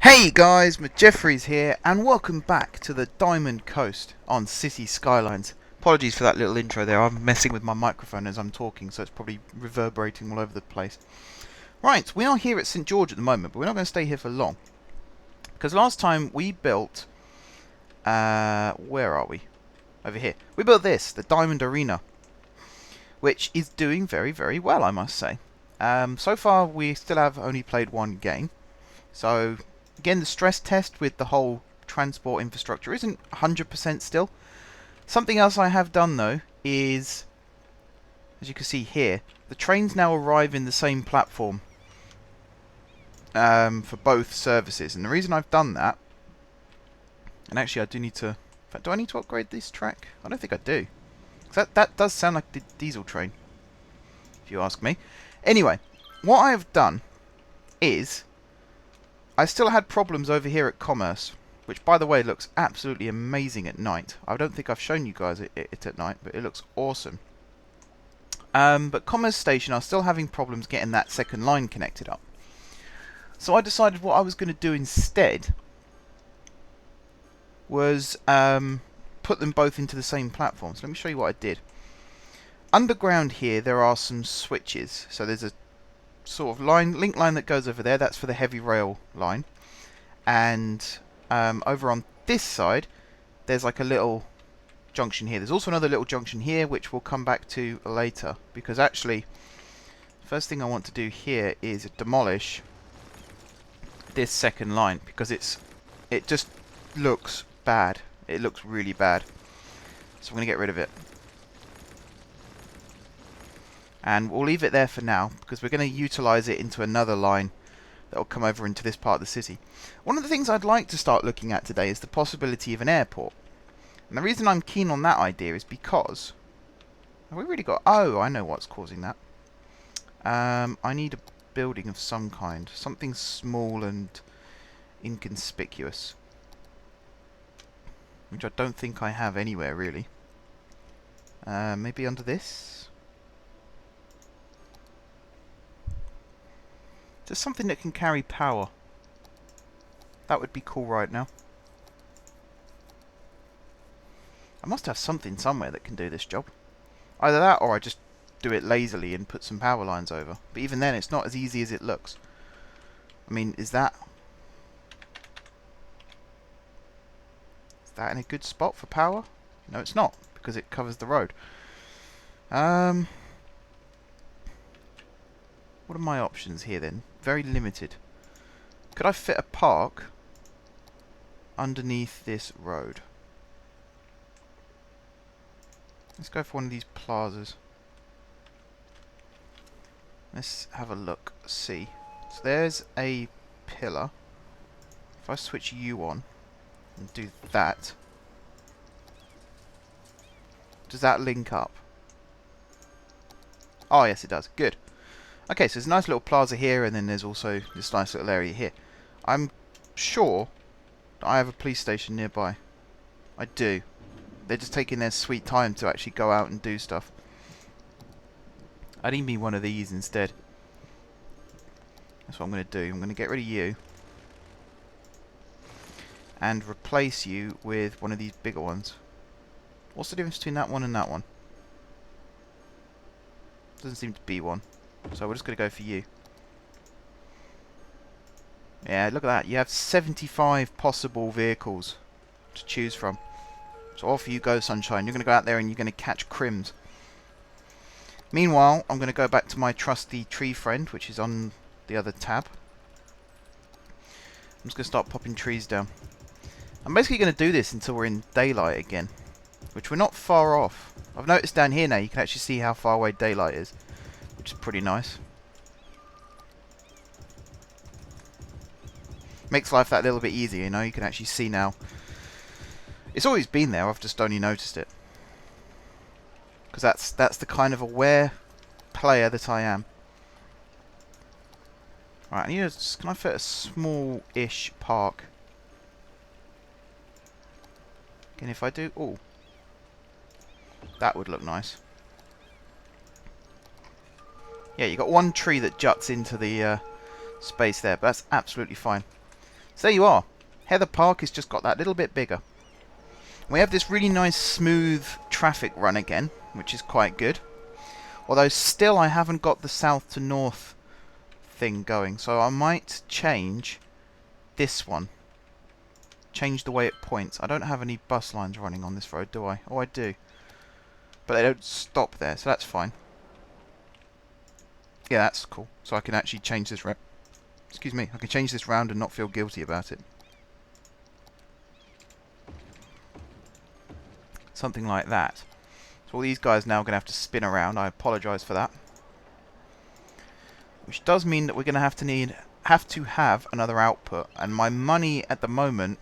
Hey guys, Jeffries here, and welcome back to the Diamond Coast on City Skylines. Apologies for that little intro there, I'm messing with my microphone as I'm talking, so it's probably reverberating all over the place. Right, we are here at St George at the moment, but we're not going to stay here for long. Because last time we built... where are we? Over here. We built this, the Diamond Arena, which is doing very, very well, I must say. So far, we still have only played one game, so... Again, the stress test with the whole transport infrastructure isn't 100% still. Something else I have done, though, is, as you can see here, the trains now arrive in the same platform for both services. And the reason I've done that, and actually I do need to... In fact, do I need to upgrade this track? I don't think I do. That does sound like the diesel train, if you ask me. Anyway, what I have done is... I still had problems over here at Commerce, which by the way looks absolutely amazing at night. I don't think I've shown you guys it at night, but it looks awesome. But Commerce Station are still having problems getting that second line connected up. So I decided what I was going to do instead was put them both into the same platform. So let me show you what I did. Underground here there are some switches. So there's a sort of link line that goes over there, that's for the heavy rail line, and over on this side there's like a little junction here. There's also another little junction here which we'll come back to later, because actually first thing I want to do here is demolish this second line, because it just looks bad. It looks really bad, so I'm going to get rid of it. And we'll leave it there for now, because we're going to utilise it into another line that will come over into this part of the city. One of the things I'd like to start looking at today is the possibility of an airport. And the reason I'm keen on that idea is because... Have we really got... Oh, I know what's causing that. I need a building of some kind. Something small and inconspicuous. Which I don't think I have anywhere, really. Maybe under this? Just something that can carry power. That would be cool right now. I must have something somewhere that can do this job. Either that or I just do it lazily and put some power lines over. But even then it's not as easy as it looks. I mean, is that in a good spot for power? No, it's not, because it covers the road. What are my options here then? Very limited. Could I fit a park underneath this road? Let's go for one of these plazas. Let's have a look, see. So there's a pillar. If I switch you on and do that, does that link up? Oh yes it does, good. Okay, so there's a nice little plaza here, and then there's also this nice little area here. I'm sure that I have a police station nearby. I do. They're just taking their sweet time to actually go out and do stuff. I need me one of these instead. That's what I'm going to do. I'm going to get rid of you and replace you with one of these bigger ones. What's the difference between that one and that one? Doesn't seem to be one. So we're just going to go for you. Yeah, look at that. You have 75 possible vehicles to choose from. So off you go, sunshine. You're going to go out there and you're going to catch crims. Meanwhile, I'm going to go back to my trusty tree friend, which is on the other tab. I'm just going to start popping trees down. I'm basically going to do this until we're in daylight again, which we're not far off. I've noticed down here now you can actually see how far away daylight is, which is pretty nice. Makes life that little bit easier, you know, you can actually see now. It's always been there, I've just only noticed it. Because that's the kind of aware player that I am. Right, can I fit a small-ish park? And if I do... Oh. That would look nice. Yeah, you got one tree that juts into the space there, but that's absolutely fine. So there you are. Heather Park has just got that little bit bigger. We have this really nice smooth traffic run again, which is quite good. Although still I haven't got the south to north thing going, so I might change this one. Change the way it points. I don't have any bus lines running on this road, do I? Oh, I do. But they don't stop there, so that's fine. Yeah, that's cool. So I can actually change this round. Excuse me, I can change this round and not feel guilty about it. Something like that. So all these guys now are going to have to spin around. I apologise for that. Which does mean that we're going to have to have another output. And my money at the moment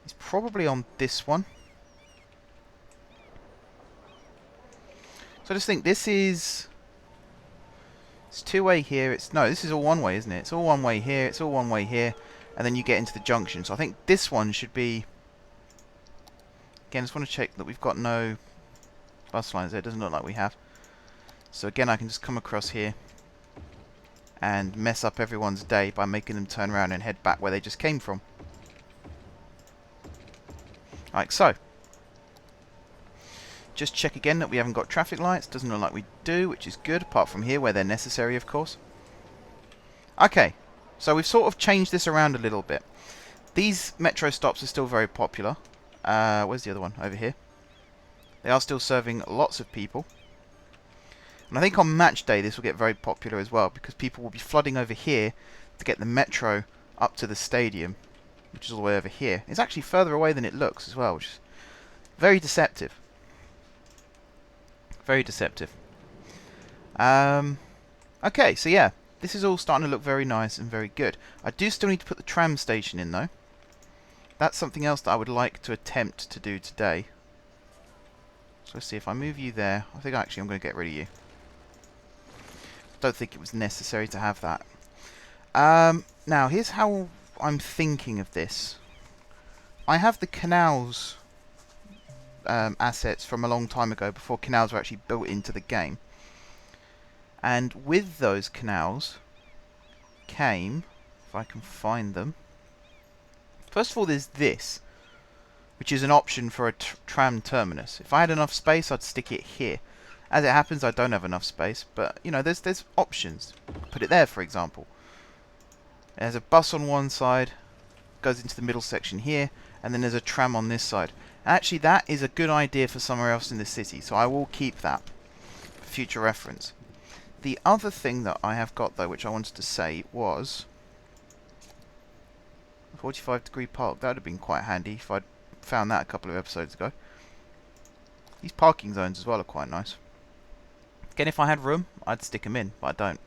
is probably on this one. So I just think this is... It's two-way here. No, this is all one-way, isn't it? It's all one-way here. It's all one-way here. And then you get into the junction. So I think this one should be... Again, I just want to check that we've got no bus lines there. It doesn't look like we have. So again, I can just come across here and mess up everyone's day by making them turn around and head back where they just came from. Like so. Just check again that we haven't got traffic lights. Doesn't look like we do, which is good, apart from here where they're necessary, of course. Okay, so we've sort of changed this around a little bit. These metro stops are still very popular. Where's the other one? Over here. They are still serving lots of people. And I think on match day this will get very popular as well, because people will be flooding over here to get the metro up to the stadium, which is all the way over here. It's actually further away than it looks as well, which is very deceptive. Very deceptive. Okay, so yeah, this is all starting to look very nice and very good. I do still need to put the tram station in though. That's something else that I would like to attempt to do today. So let's see, if I move you there, I think actually I'm going to get rid of you. Don't think it was necessary to have that. Now, here's how I'm thinking of this. I have the canals assets from a long time ago, before canals were actually built into the game. And with those canals came, if I can find them, first of all there's this, which is an option for a tram terminus. If I had enough space, I'd stick it here. As it happens, I don't have enough space, but you know, there's options. Put it there, for example. There's a bus on one side, goes into the middle section here, and then there's a tram on this side. Actually, that is a good idea for somewhere else in the city, so I will keep that for future reference. The other thing that I have got, though, which I wanted to say, was 45-degree park. That would have been quite handy if I'd found that a couple of episodes ago. These parking zones as well are quite nice. Again, if I had room, I'd stick them in, but I don't.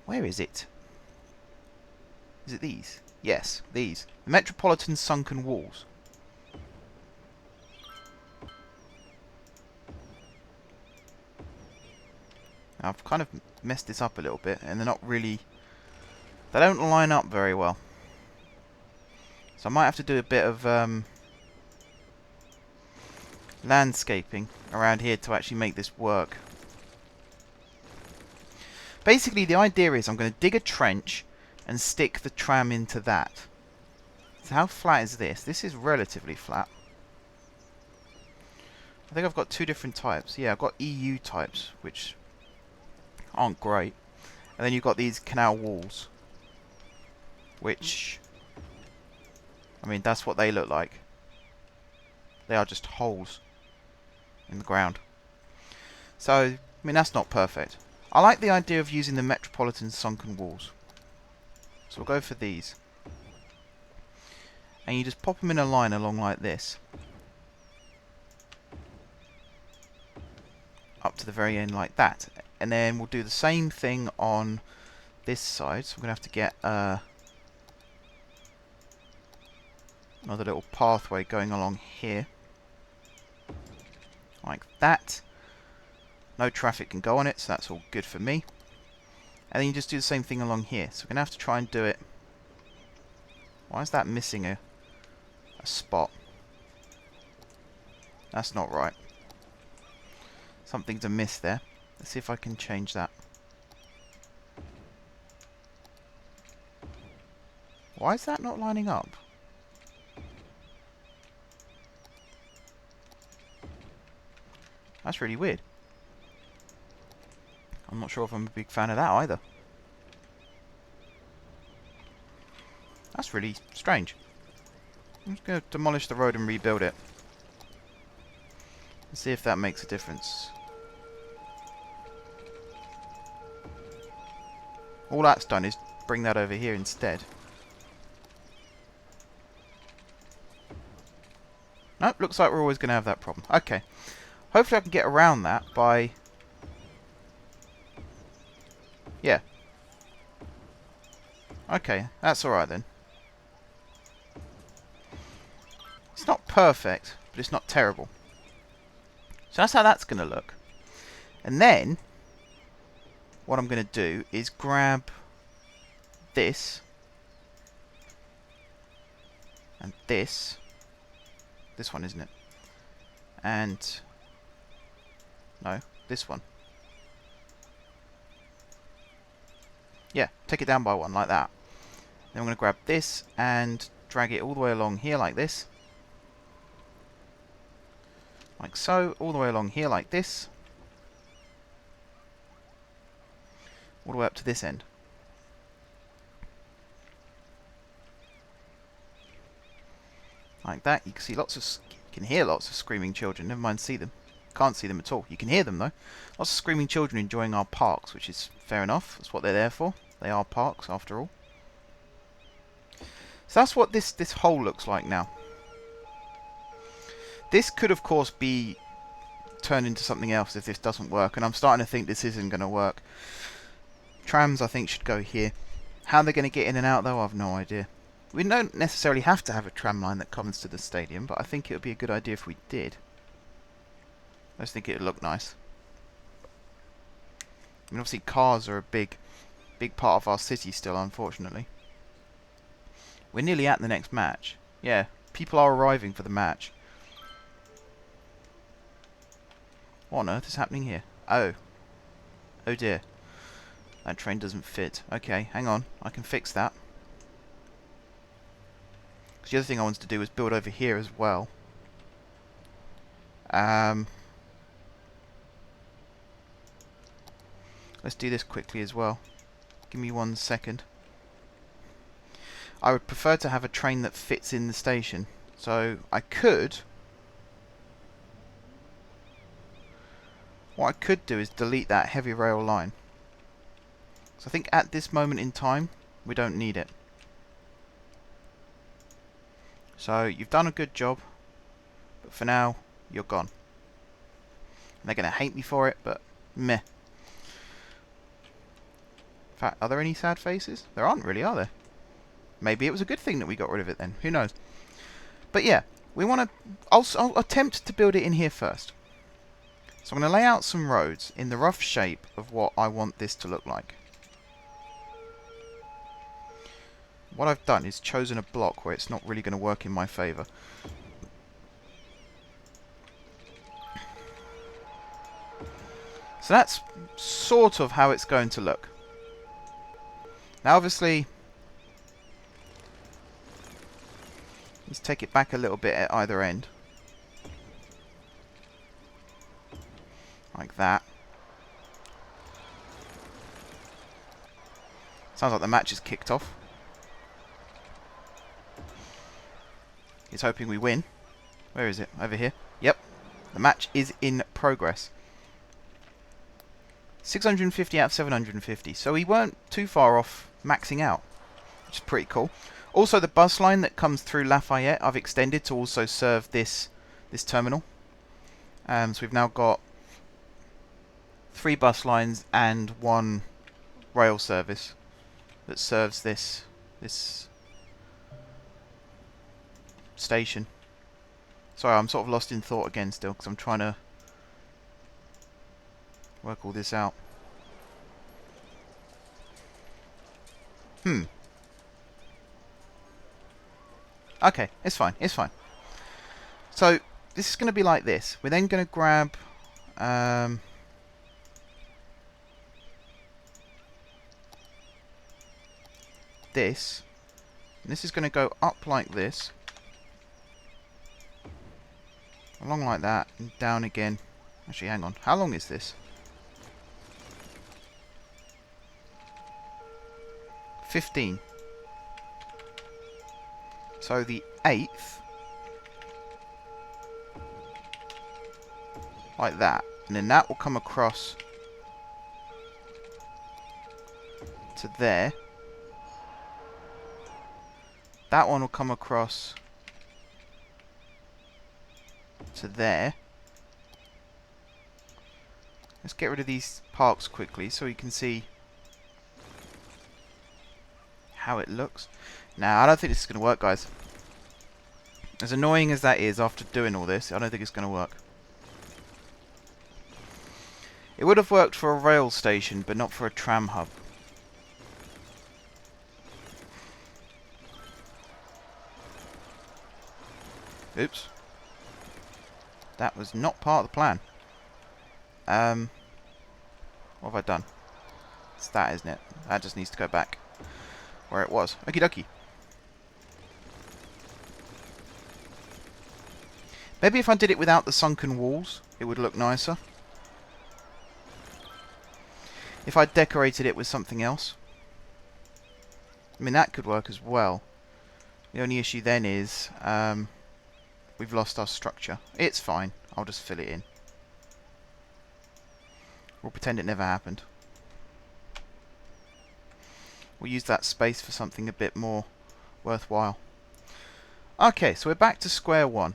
Where is it? Is it these? Yes, these. The Metropolitan Sunken Walls. Now, I've kind of messed this up a little bit, and they're not really... They don't line up very well. So I might have to do a bit of landscaping around here to actually make this work. Basically, the idea is I'm going to dig a trench and stick the tram into that. So how flat is this? This is relatively flat. I think I've got two different types. Yeah, I've got EU types, which aren't great. And then you've got these canal walls, which, I mean, that's what they look like. They are just holes in the ground. So, I mean, that's not perfect. I like the idea of using the Metropolitan Sunken Walls. So we'll go for these. And you just pop them in a line along like this. Up to the very end like that. And then we'll do the same thing on this side. So we're going to have to get another little pathway going along here. Like that. No traffic can go on it, so that's all good for me. And then you just do the same thing along here. So we're going to have to try and do it. Why is that missing a spot? That's not right. Something's amiss there. Let's see if I can change that. Why is that not lining up? That's really weird. I'm not sure if I'm a big fan of that either. That's really strange. I'm just going to demolish the road and rebuild it. And see if that makes a difference. All that's done is bring that over here instead. Nope, looks like we're always going to have that problem. Okay. Hopefully I can get around that by... Yeah. Okay, that's alright then. It's not perfect, but it's not terrible. So that's how that's going to look. And then, what I'm going to do is grab this. And this. This one, isn't it? And... No, this one. Yeah, take it down by one, like that. Then I'm going to grab this and drag it all the way along here like this. Like so, all the way along here like this. All the way up to this end. Like that. You can see you can hear lots of screaming children. Never mind see them. Can't see them at all. You can hear them though. Lots of screaming children enjoying our parks, which is fair enough. That's what they're there for. They are parks after all. So that's what this hole looks like now. This could of course be turned into something else if this doesn't work, and I'm starting to think this isn't going to work. Trams I think should go here. How they're going to get in and out though, I have no idea. We don't necessarily have to have a tram line that comes to the stadium, but I think it would be a good idea if we did. I just think it would look nice. I mean, obviously cars are a big part of our city still, unfortunately. We're nearly at the next match. Yeah, people are arriving for the match. What on earth is happening here? Oh. Oh dear. That train doesn't fit. Okay, hang on. I can fix that. Because the other thing I wanted to do was build over here as well. Let's do this quickly as well. Give me 1 second. I would prefer to have a train that fits in the station. So I could... What I could do is delete that heavy rail line. So I think at this moment in time, we don't need it. So you've done a good job, but for now, you're gone. And they're going to hate me for it, but meh. In fact, are there any sad faces? There aren't really, are there? Maybe it was a good thing that we got rid of it then. Who knows? But yeah, we want to... I'll attempt to build it in here first. So I'm going to lay out some roads in the rough shape of what I want this to look like. What I've done is chosen a block where it's not really going to work in my favour. So that's sort of how it's going to look. Now obviously, let's take it back a little bit at either end. Like that. Sounds like the match is kicked off. He's hoping we win. Where is it? Over here. Yep. The match is in progress. 650 out of 750. So we weren't too far off maxing out, which is pretty cool. Also, the bus line that comes through Lafayette, I've extended to also serve this terminal. So we've now got 3 bus lines and 1 rail service that serves this station. Sorry, I'm sort of lost in thought again still, because I'm trying to work all this out. Okay, it's fine, it's fine. So, this is going to be like this. We're then going to grab... this. And this is going to go up like this, along like that, and down again. Actually, hang on. How long is this? 15. So the 8th, like that. And then that will come across to there. That one will come across to there. Let's get rid of these parks quickly so you can see how it looks. Now, I don't think this is going to work, guys. As annoying as that is after doing all this, I don't think it's going to work. It would have worked for a rail station, but not for a tram hub. Oops. That was not part of the plan. What have I done? It's that, isn't it? That just needs to go back where it was. Okie dokie. Maybe if I did it without the sunken walls, it would look nicer. If I decorated it with something else. I mean, that could work as well. The only issue then is we've lost our structure. It's fine. I'll just fill it in. We'll pretend it never happened. We'll use that space for something a bit more worthwhile. Okay, so we're back to square one.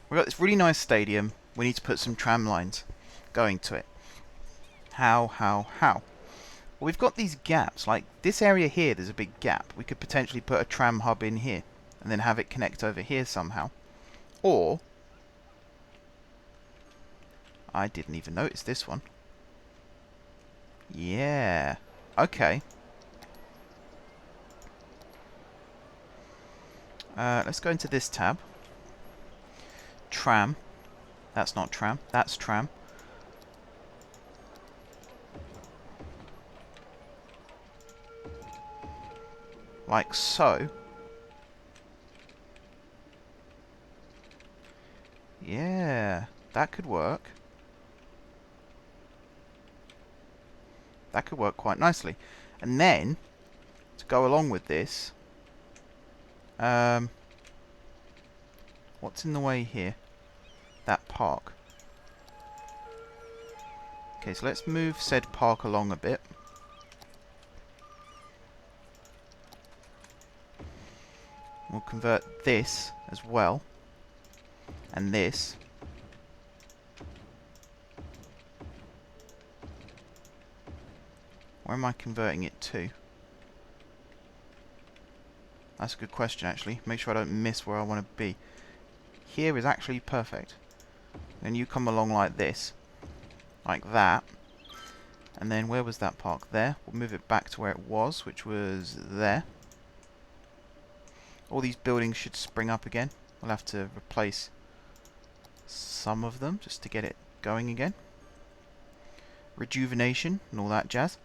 We've got this really nice stadium. We need to put some tram lines going to it. How? Well, we've got these gaps. Like this area here, there's a big gap. We could potentially put a tram hub in here and then have it connect over here somehow. Or, I didn't even notice this one. Yeah. Okay. Let's go into this tab. Tram. That's not tram. That's tram. Like so. Yeah. That could work. That could work quite nicely. And then, to go along with this, what's in the way here? That park. Okay, so let's move said park along a bit. We'll convert this as well. And this. Where am I converting it to? That's a good question, actually. Make sure I don't miss where I want to be. Here is actually perfect. Then you come along like this. Like that. And then where was that park? There. We'll move it back to where it was, which was there. All these buildings should spring up again. We'll have to replace some of them just to get it going again. Rejuvenation and all that jazz.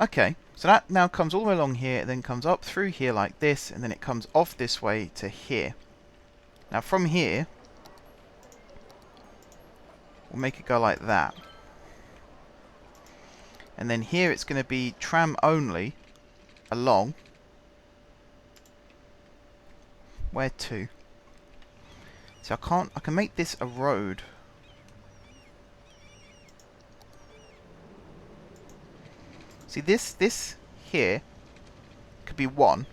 Okay, so that now comes all the way along here, then comes up through here like this, and then it comes off this way to here. Now from here, we'll make it go like that. And then here it's going to be tram only along. Where to? So I can make this a road. See this here could be 1.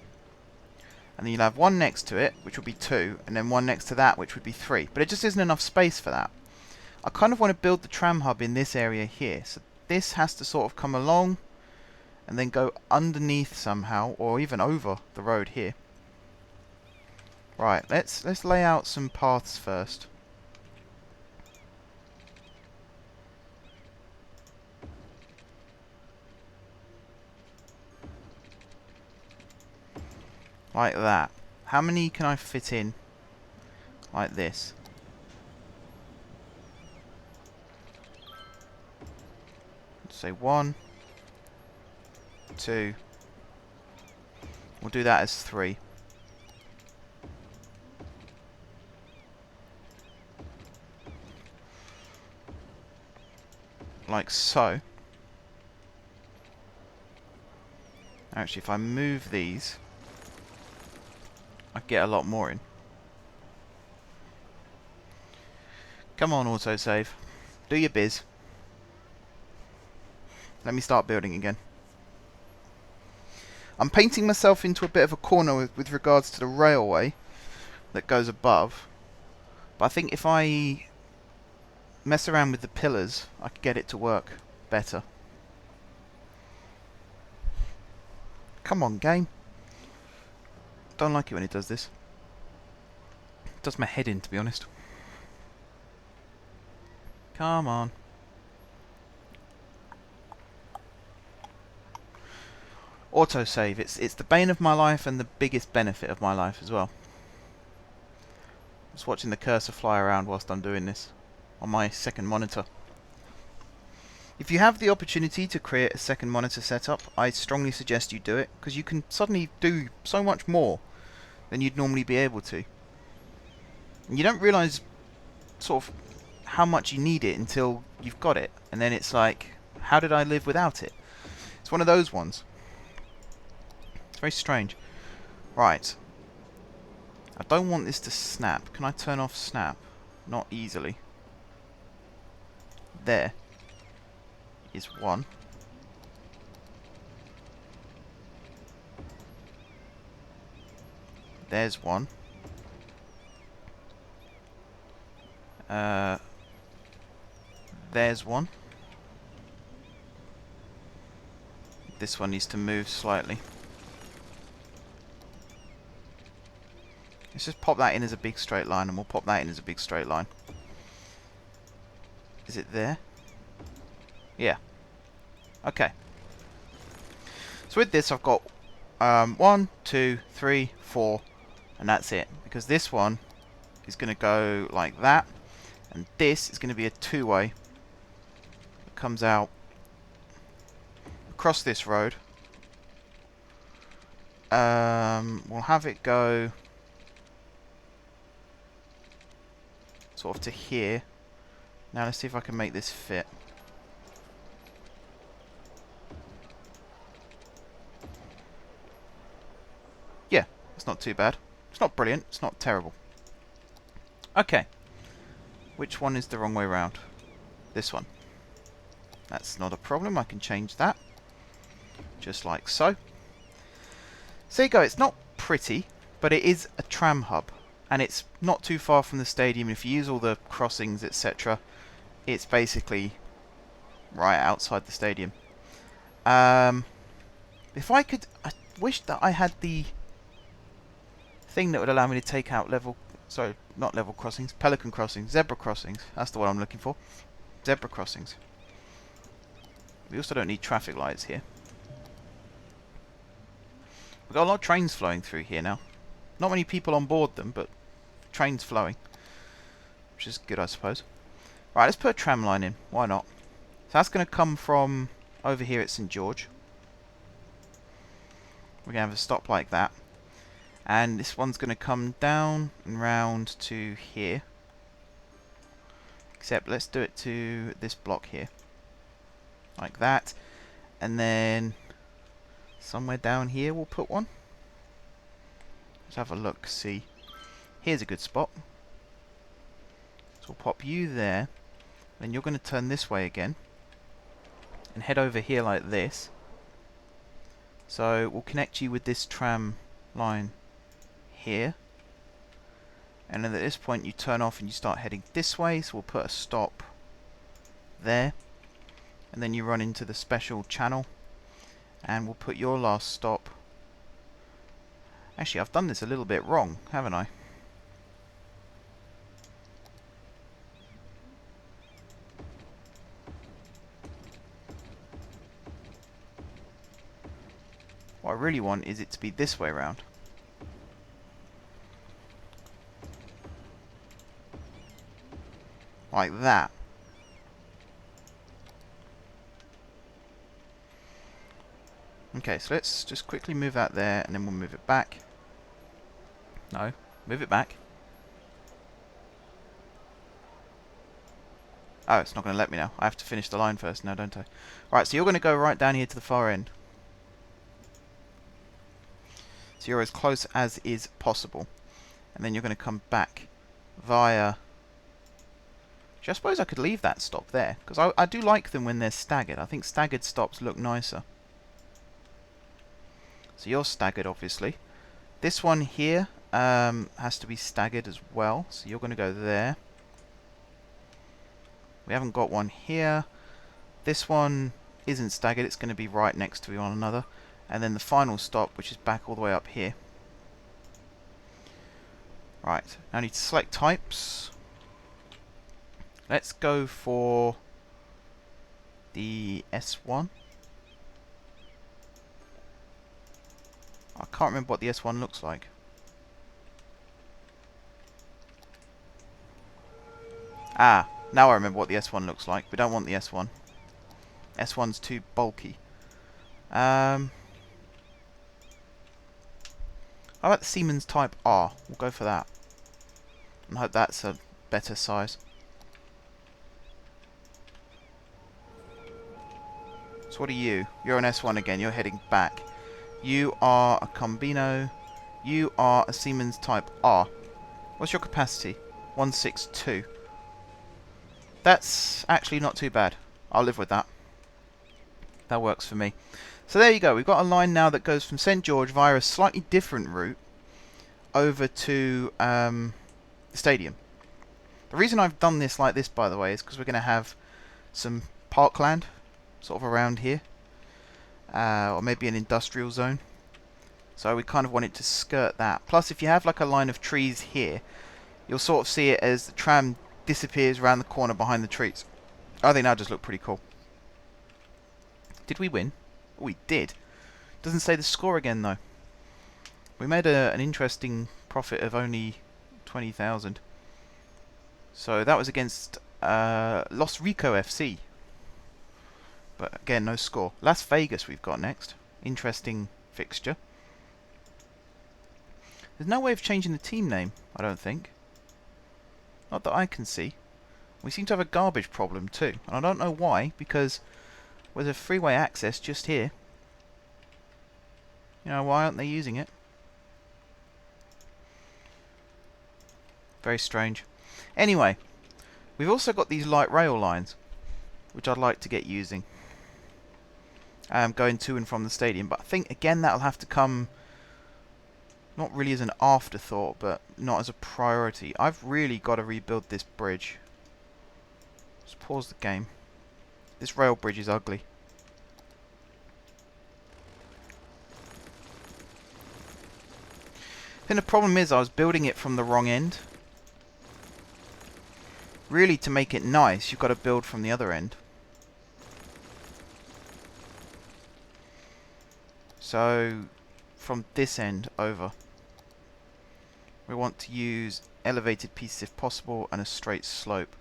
And then you'll have one next to it, which would be 2, and then one next to that, which would be 3. But it just isn't enough space for that. I kind of want to build the tram hub in this area here. So this has to sort of come along and then go underneath somehow, or even over the road here. Right, let's lay out some paths first. Like that. How many can I fit in like this? Let's say 1, 2, We'll do that as 3. Like so. Actually, if I move these, I get a lot more in. Come on, autosave. Do your biz. Let me start building again. I'm painting myself into a bit of a corner with regards to the railway that goes above. But I think if I mess around with the pillars, I can get it to work better. Come on, game. Don't like it when it does this. It does my head in, to be honest. Come on. Autosave. It's the bane of my life and the biggest benefit of my life as well. Just watching the cursor fly around whilst I'm doing this on my second monitor. If you have the opportunity to create a second monitor setup, I strongly suggest you do it, because you can suddenly do so much more than you'd normally be able to. And you don't realise sort of how much you need it until you've got it, and then it's like, how did I live without it? It's one of those ones. It's very strange. Right. I don't want this to snap. Can I turn off snap? Not easily. There is one. There's one. There's one. This one needs to move slightly. Let's just pop that in as a big straight line, and we'll pop that in as a big straight line. Is it there? Yeah. Okay. So with this I've got 1, 2, 3, 4, and that's it. Because this one is going to go like that, and this is going to be a two-way. It comes out across this road. We'll have it go sort of to here. Now let's see if I can make this fit. Yeah, it's not too bad. It's not brilliant, it's not terrible. Okay. Which one is the wrong way round? This one. That's not a problem, I can change that. Just like so. So you go, it's not pretty, but it is a tram hub. And it's not too far from the stadium. If you use all the crossings, etc., it's basically right outside the stadium. If I could... I wish that I had the thing that would allow me to take out level... Sorry, not level crossings. Pelican crossings. Zebra crossings. That's the one I'm looking for. Zebra crossings. We also don't need traffic lights here. We've got a lot of trains flowing through here now. Not many people on board them, but trains flowing. Which is good, I suppose. Right, let's put a tram line in. Why not? So that's going to come from over here at St. George. We're going to have a stop like that. And this one's going to come down and round to here. Except let's do it to this block here. Like that. And then somewhere down here we'll put one. Let's have a look, see. Here's a good spot. So we'll pop you there. Then you're going to turn this way again. And head over here like this. So we'll connect you with this tram line here. And then at this point you turn off and you start heading this way. So we'll put a stop there. And then you run into the special channel. And we'll put your last stop. Actually, I've done this a little bit wrong, haven't I? What I really want is it to be this way round. Like that. Okay, so let's just quickly move that there, and then we'll move it back. No, move it back. Oh, it's not going to let me now. I have to finish the line first now, don't I? Right, so you're going to go right down here to the far end. So you're as close as is possible. And then you're going to come back via... I suppose I could leave that stop there, because I do like them when they're staggered. I think staggered stops look nicer. So you're staggered, obviously. This one here has to be staggered as well, so you're going to go there. We haven't got one here. This one isn't staggered, it's going to be right next to one another. And then the final stop, which is back all the way up here. Right, now I need to select types. Let's go for the S1. I can't remember what the S1 looks like. Ah, now I remember what the S1 looks like. We don't want the S1. S1's too bulky. How about the Siemens Type R? We'll go for that. And hope that's a better size. So what are you? You're an S1 again. You're heading back. You are a Combino. You are a Siemens Type R. What's your capacity? 162. That's actually not too bad. I'll live with that. That works for me. So there you go. We've got a line now that goes from St. George via a slightly different route over to the stadium. The reason I've done this like this, by the way, is because we're going to have some parkland sort of around here. Or maybe an industrial zone. So we kind of want it to skirt that. Plus, if you have like a line of trees here, you'll sort of see it as the tram disappears around the corner behind the trees. I think that just look pretty cool. Did we win? Oh, we did. Doesn't say the score again though. We made an interesting profit of only 20,000. So that was against Los Rico FC. But again, no score. Las Vegas we've got next. Interesting fixture. There's no way of changing the team name, I don't think. Not that I can see. We seem to have a garbage problem too. And I don't know why, because there's a freeway access just here. You know, why aren't they using it? Very strange. Anyway, we've also got these light rail lines, which I'd like to get using. Going to and from the stadium. But I think, again, that'll have to come not really as an afterthought, but not as a priority. I've really got to rebuild this bridge. Let's pause the game. This rail bridge is ugly. I think the problem is I was building it from the wrong end. Really, to make it nice, you've got to build from the other end. So, from this end over. We want to use elevated pieces if possible and a straight slope.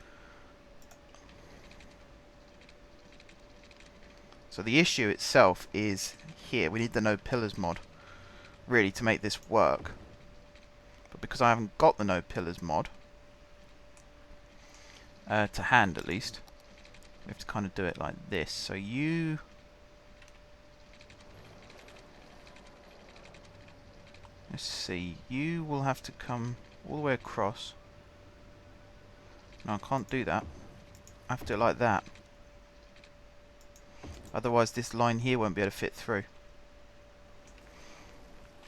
So the issue itself is here. We need the no pillars mod, really, to make this work. But because I haven't got the no pillars mod, to hand at least, we have to kind of do it like this. So you... Let's see, you will have to come all the way across. No, I can't do that. I have to do it like that. Otherwise this line here won't be able to fit through.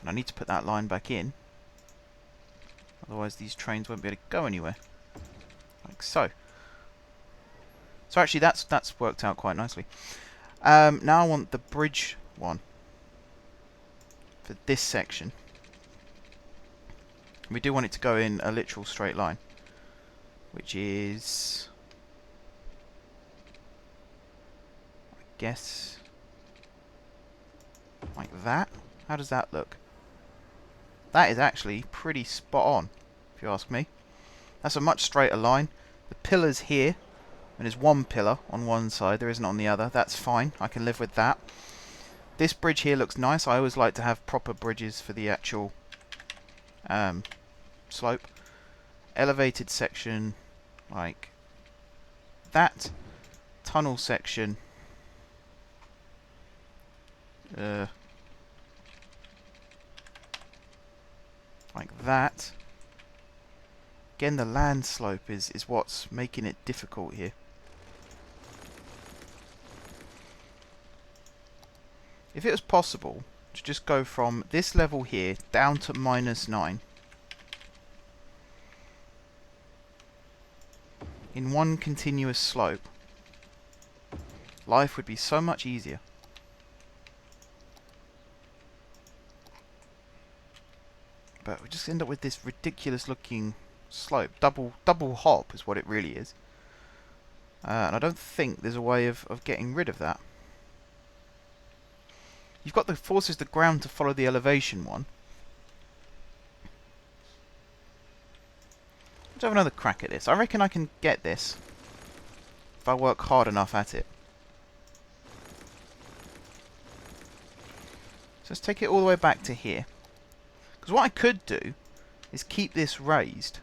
And I need to put that line back in. Otherwise these trains won't be able to go anywhere. Like so. So actually that's worked out quite nicely. Now I want the bridge one. For this section. We do want it to go in a literal straight line, which is, I guess, like that. How does that look? That is actually pretty spot on, if you ask me. That's a much straighter line. The pillar's here, and there's one pillar on one side, there isn't on the other. That's fine, I can live with that. This bridge here looks nice. I always like to have proper bridges for the actual slope. Elevated section like that. Tunnel section like that. Again, the land slope is what's making it difficult here. If it was possible to just go from this level here down to -9 in one continuous slope, life would be so much easier. But we just end up with this ridiculous looking slope. Double hop is what it really is. And I don't think there's a way of getting rid of that. You've got the forces the ground to follow the elevation one. Let's have another crack at this. I reckon I can get this if I work hard enough at it. So let's take it all the way back to here. Because what I could do is keep this raised.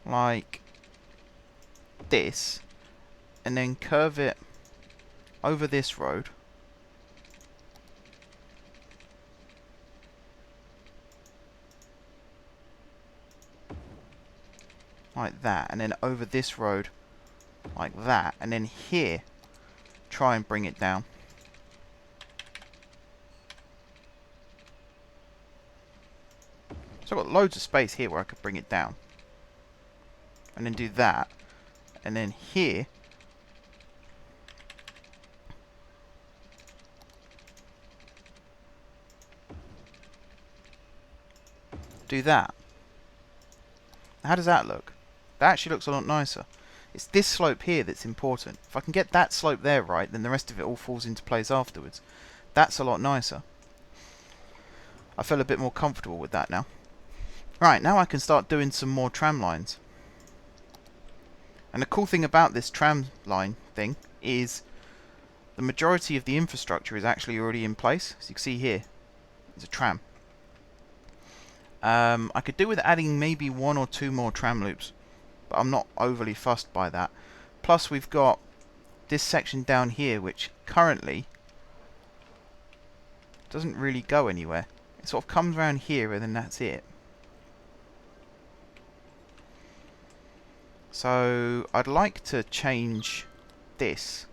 Like this. And then curve it over this road. Like that. And then over this road. Like that. And then here. Try and bring it down. So I've got loads of space here where I could bring it down. And then do that. And then here. Do that. How does that look? That actually looks a lot nicer. It's this slope here that's important. If I can get that slope there right, then the rest of it all falls into place afterwards. That's a lot nicer. I feel a bit more comfortable with that now. Right, now I can start doing some more tram lines. And the cool thing about this tram line thing is the majority of the infrastructure is actually already in place. As you can see here, it's a tram. I could do with adding maybe 1 or 2 more tram loops, but I'm not overly fussed by that. Plus we've got this section down here which currently doesn't really go anywhere. It sort of comes around here and then that's it. So I'd like to change this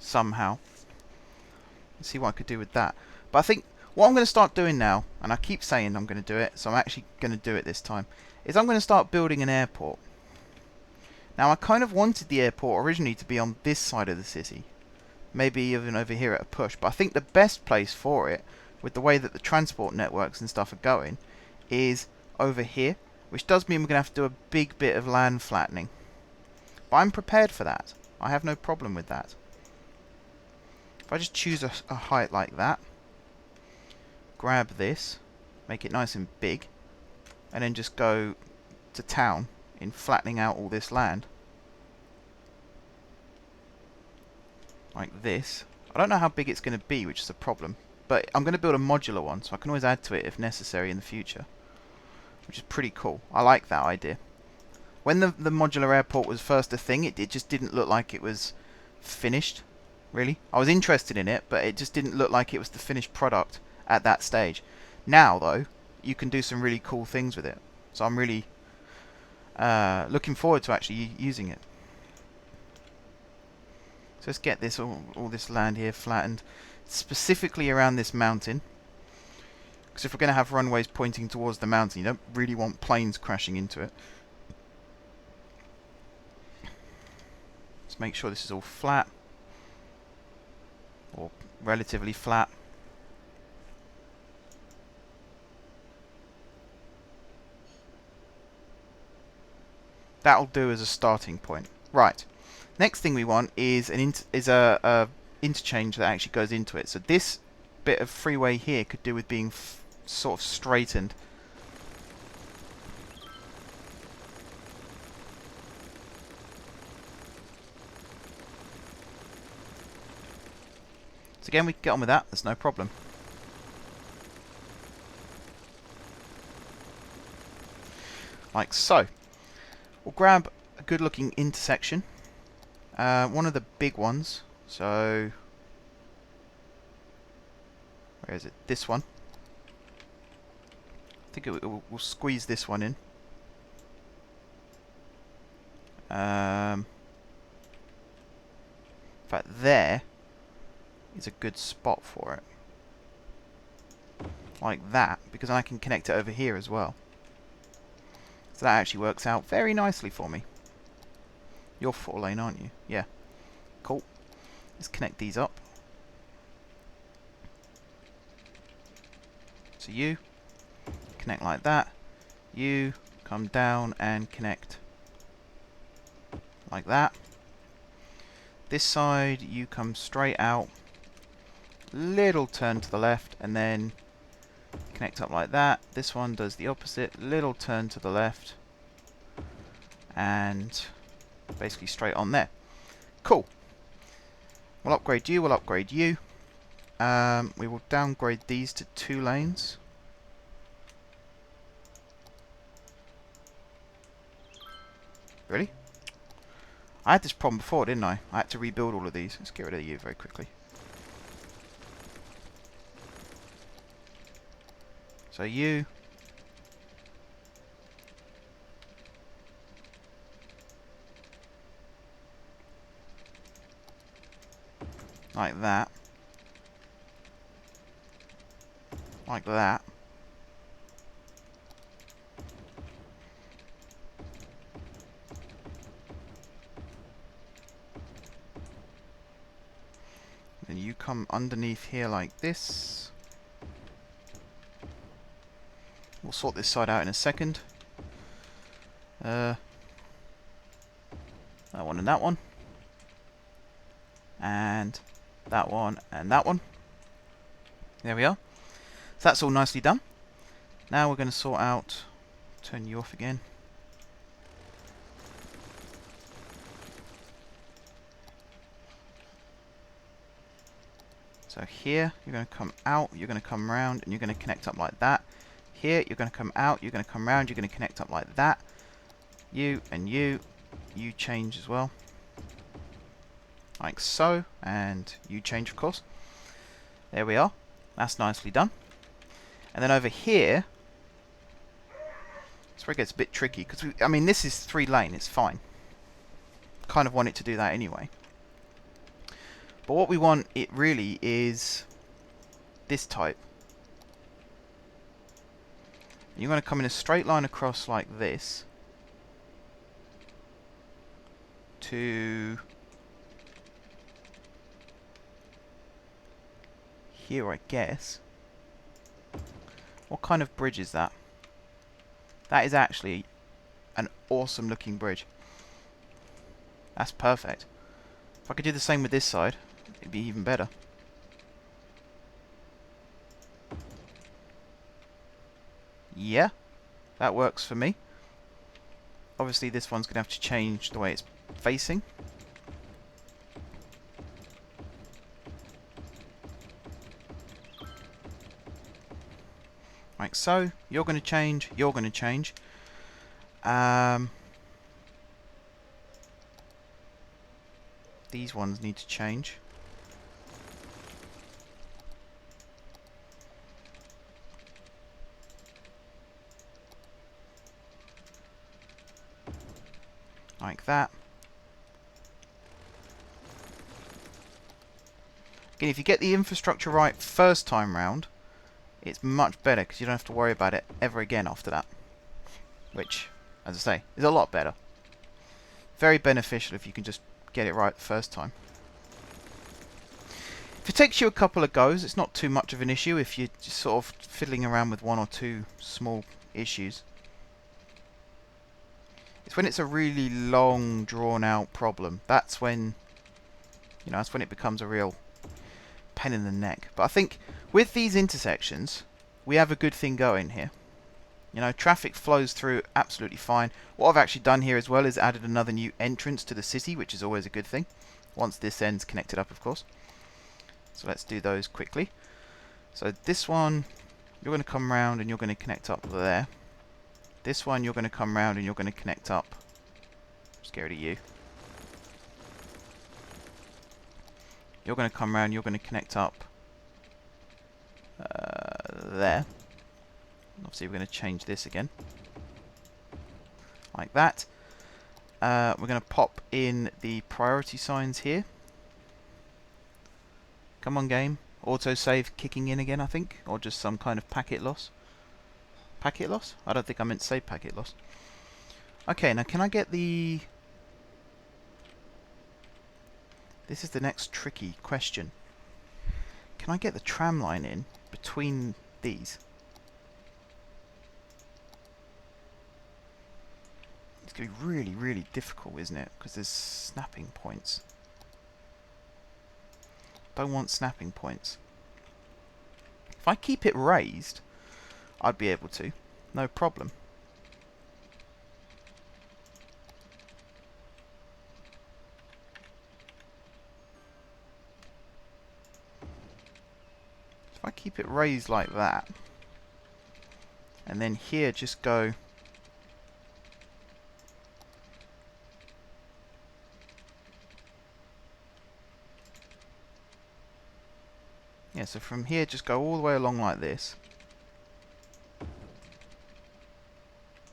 somehow. Let's see what I could do with that. But I think what I'm going to start doing now, and I keep saying I'm going to do it, so I'm actually going to do it this time, is I'm going to start building an airport. Now I kind of wanted the airport originally to be on this side of the city. Maybe even over here at a push. But I think the best place for it, with the way that the transport networks and stuff are going, is over here. Which does mean we're going to have to do a big bit of land flattening. But I'm prepared for that. I have no problem with that. If I just choose a height like that. Grab this, make it nice and big, and then just go to town in flattening out all this land. Like this. I don't know how big it's going to be, which is a problem. But I'm going to build a modular one, so I can always add to it if necessary in the future. Which is pretty cool. I like that idea. When the modular airport was first a thing, it just didn't look like it was finished, really. I was interested in it, but it just didn't look like it was the finished product at that stage. Now, though, you can do some really cool things with it. So I'm really looking forward to actually using it. So let's get this all this land here flattened, specifically around this mountain. Because if we're going to have runways pointing towards the mountain, you don't really want planes crashing into it. Let's make sure this is all flat. Or relatively flat. That'll do as a starting point. Right. Next thing we want is a interchange that actually goes into it. So this bit of freeway here could do with being sort of straightened. So again, we can get on with that. There's no problem. Like so. We'll grab a good looking intersection. One of the big ones. So, where is it? This one. I think we'll squeeze this one in. In fact, there is a good spot for it. Like that, because I can connect it over here as well. So that actually works out very nicely for me. You're 4 lane, aren't you? Yeah. Cool. Let's connect these up. So you connect like that. You come down and connect like that. This side, you come straight out. Little turn to the left and then connect up like that. This one does the opposite. Little turn to the left. And basically straight on there. Cool. We'll upgrade you, we'll upgrade you. We will downgrade these to 2 lanes. Really? I had this problem before, didn't I? I had to rebuild all of these. Let's get rid of you very quickly. So you... like that. Like that. Then you come underneath here like this. We'll sort this side out in a second. That one and that one. And that one and that one. There we are. So that's all nicely done. Now we're going to sort out... turn you off again. So here, you're going to come out, you're going to come round, and you're going to connect up like that. Here, you're going to come out, you're going to come round, you're going to connect up like that. You and you change as well. Like so, and you change, of course. There we are. That's nicely done. And then over here, that's where it gets a bit tricky, because I mean, this is 3 lane, it's fine. Kind of want it to do that anyway. But what we want, it really is this type. You're going to come in a straight line across like this to here, I guess. What kind of bridge is that? That is actually an awesome looking bridge. That's perfect. If I could do the same with this side, it'd be even better. Yeah, that works for me. Obviously this one's going to have to change the way it's facing. Like so. You're going to change, you're going to change. These ones need to change. Like that. Again, if you get the infrastructure right first time round, it's much better because you don't have to worry about it ever again after that. Which, as I say, is a lot better. Very beneficial if you can just get it right the first time. If it takes you a couple of goes, it's not too much of an issue if you're just sort of fiddling around with 1 or 2 small issues. It's when it's a really long, drawn-out problem. That's when, you know, that's when it becomes a real pain in the neck. But I think with these intersections, we have a good thing going here. You know, traffic flows through absolutely fine. What I've actually done here as well is added another new entrance to the city, which is always a good thing. Once this end's connected up, of course. So let's do those quickly. So this one, you're going to come round and you're going to connect up there. This one, you're going to come round and you're going to connect up. I'm scared of you. You're going to come round, you're going to connect up there. Obviously, we're going to change this again. Like that. We're going to pop in the priority signs here. Come on, game. Autosave kicking in again, I think. Or just some kind of packet loss. Packet loss? I don't think I meant to say packet loss. Okay, now can I get the... This is the next tricky question. Can I get the tram line in between these? It's going to be really, really difficult, isn't it? Because there's snapping points. Don't want snapping points. If I keep it raised, I'd be able to. No problem. If I keep it raised like that, and then here just go... Yeah, so from here just go all the way along like this.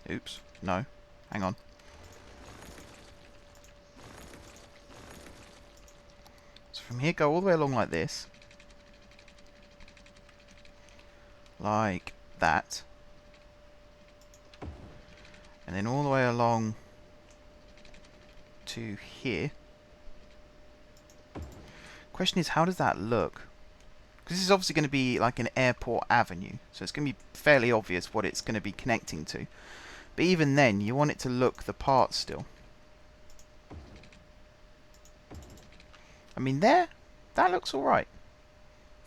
Oops, no, hang on. So from here go all the way along like this. Like that. And then all the way along to here. Question is, how does that look? Because this is obviously going to be like an airport avenue, so it's going to be fairly obvious what it's going to be connecting to. But even then, you want it to look the part still. I mean, there, that looks alright.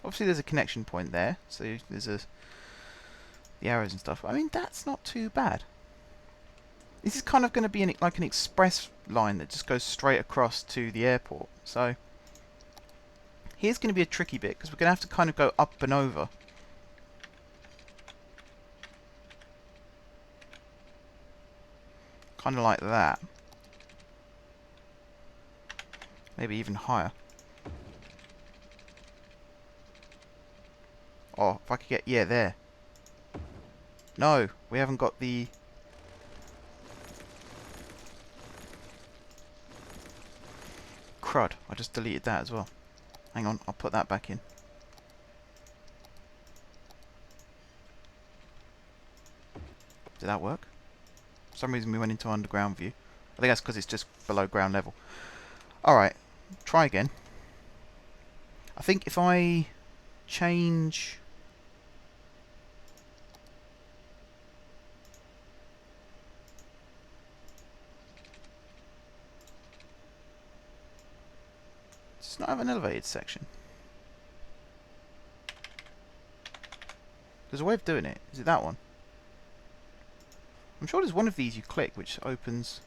Obviously there's a connection point there, so there's the arrows and stuff. I mean, that's not too bad. This is kind of going to be like an express line that just goes straight across to the airport. So here's going to be a tricky bit, because we're going to have to kind of go up and over. Kind of like that. Maybe even higher. Oh, if I could get... Yeah, there. No, we haven't got the... Crud, I just deleted that as well. Hang on, I'll put that back in. Did that work? For some reason we went into underground view. I think that's because it's just below ground level. Alright, try again. I think if I change... Does it not have an elevated section? There's a way of doing it. Is it that one? I'm sure there's one of these you click which opens...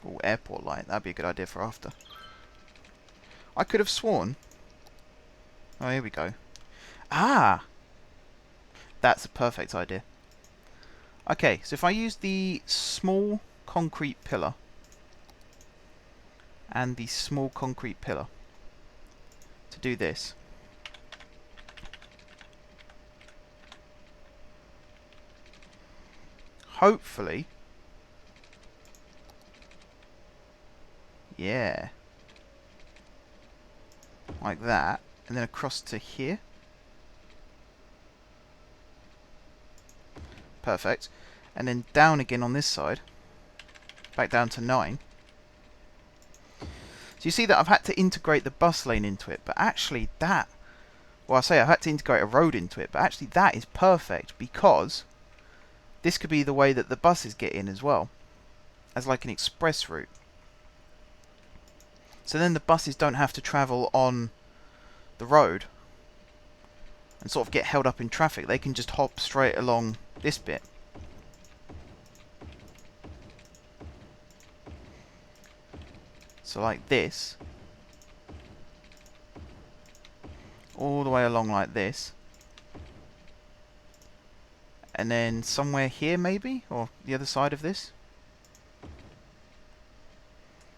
Oh, airport light. That'd be a good idea for after. I could have sworn... Oh, here we go. Ah! That's a perfect idea. Okay, so if I use the small concrete pillar and the small concrete pillar to do this. Hopefully. Yeah. Like that. And then across to here. Perfect. And then down again on this side. Back down to 9. So you see that I've had to integrate the bus lane into it. But actually that... Well, I say I've had to integrate a road into it. But actually that is perfect. Because this could be the way that the buses get in as well. As like an express route. So then the buses don't have to travel on the road and sort of get held up in traffic. They can just hop straight along this bit. So like this. All the way along like this. And then somewhere here maybe? Or the other side of this.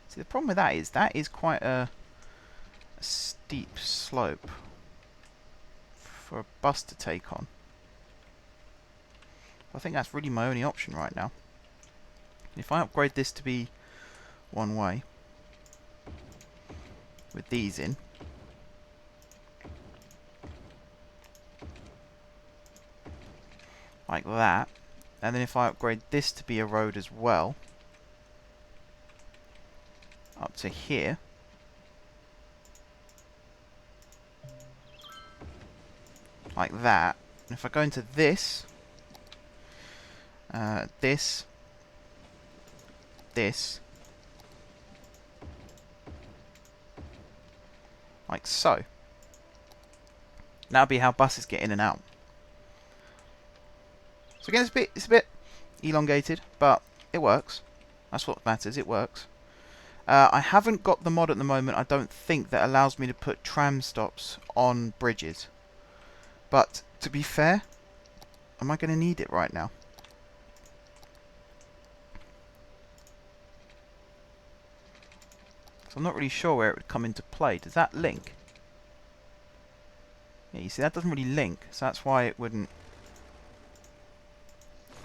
See, the problem with that is quite a steep slope for a bus to take on. I think that's really my only option right now. If I upgrade this to be one way, with these in, like that, and then if I upgrade this to be a road as well, up to here, like that, and if I go into this, this, like so. That'll be how buses get in and out. So again, it's a bit elongated, but it works. That's what matters. It works. I haven't got the mod at the moment, I don't think, that allows me to put tram stops on bridges. But to be fair, am I going to need it right now? So I'm not really sure where it would come into play. Does that link? Yeah, you see, that doesn't really link, so that's why it wouldn't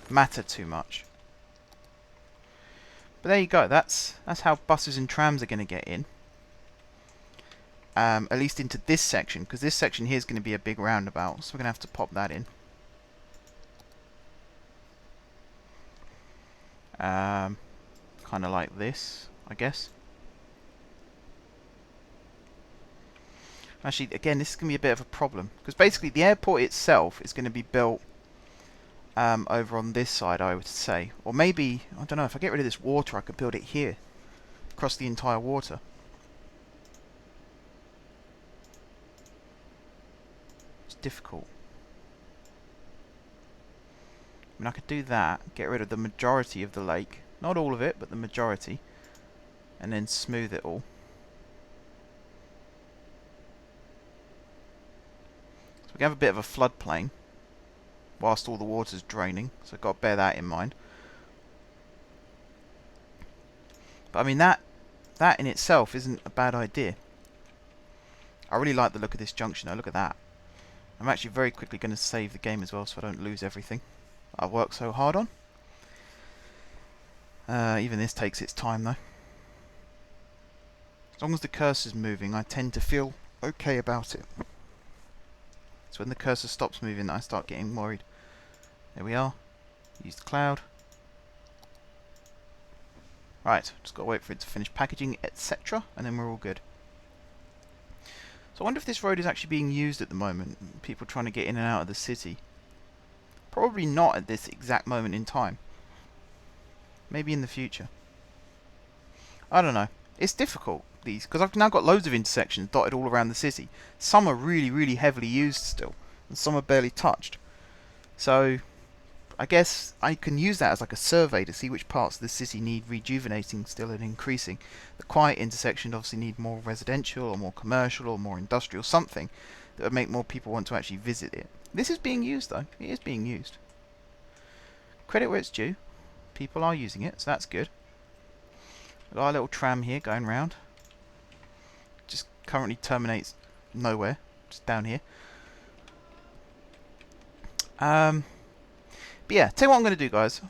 matter too much. But there you go. That's how buses and trams are going to get in. At least into this section, because this section here is going to be a big roundabout, so we're going to have to pop that in. Kind of like this, I guess. Actually, again, this is going to be a bit of a problem, because basically the airport itself is going to be built over on this side, I would say. Or maybe, I don't know, if I get rid of this water, I could build it here, across the entire water. It's difficult. I mean, I could do that, get rid of the majority of the lake. Not all of it, but the majority. And then smooth it all. So we have a bit of a floodplain whilst all the water's draining, so I've got to bear that in mind. But I mean, that in itself isn't a bad idea. I really like the look of this junction though, look at that. I'm actually very quickly going to save the game as well so I don't lose everything I've worked so hard on. Even this takes its time though. As long as the cursor's moving, I tend to feel okay about it. So when the cursor stops moving, I start getting worried. There we are. Use the cloud. Right, just got to wait for it to finish packaging, etc. and then we're all good. So I wonder if this road is actually being used at the moment. People trying to get in and out of the city. Probably not at this exact moment in time. Maybe in the future. I don't know. It's difficult, these, because I've now got loads of intersections dotted all around the city. Some are really, really heavily used still, and some are barely touched. So, I guess I can use that as like a survey to see which parts of the city need rejuvenating still and increasing. The quiet intersection obviously need more residential or more commercial or more industrial, something that would make more people want to actually visit it. This is being used though. It is being used. Credit where it's due. People are using it, so that's good. We've got our little tram here going round. Just currently terminates nowhere. Just down here. But yeah, tell you what I'm going to do, guys.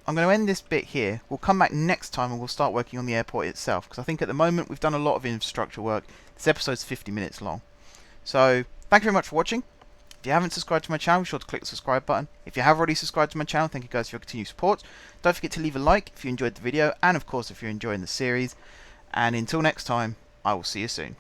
I'm going to end this bit here. We'll come back next time and we'll start working on the airport itself. Because I think at the moment we've done a lot of infrastructure work. This episode's 50 minutes long. So, thank you very much for watching. If you haven't subscribed to my channel, be sure to click the subscribe button. If you have already subscribed to my channel, thank you guys for your continued support. Don't forget to leave a like if you enjoyed the video, and of course if you're enjoying the series. And until next time, I will see you soon.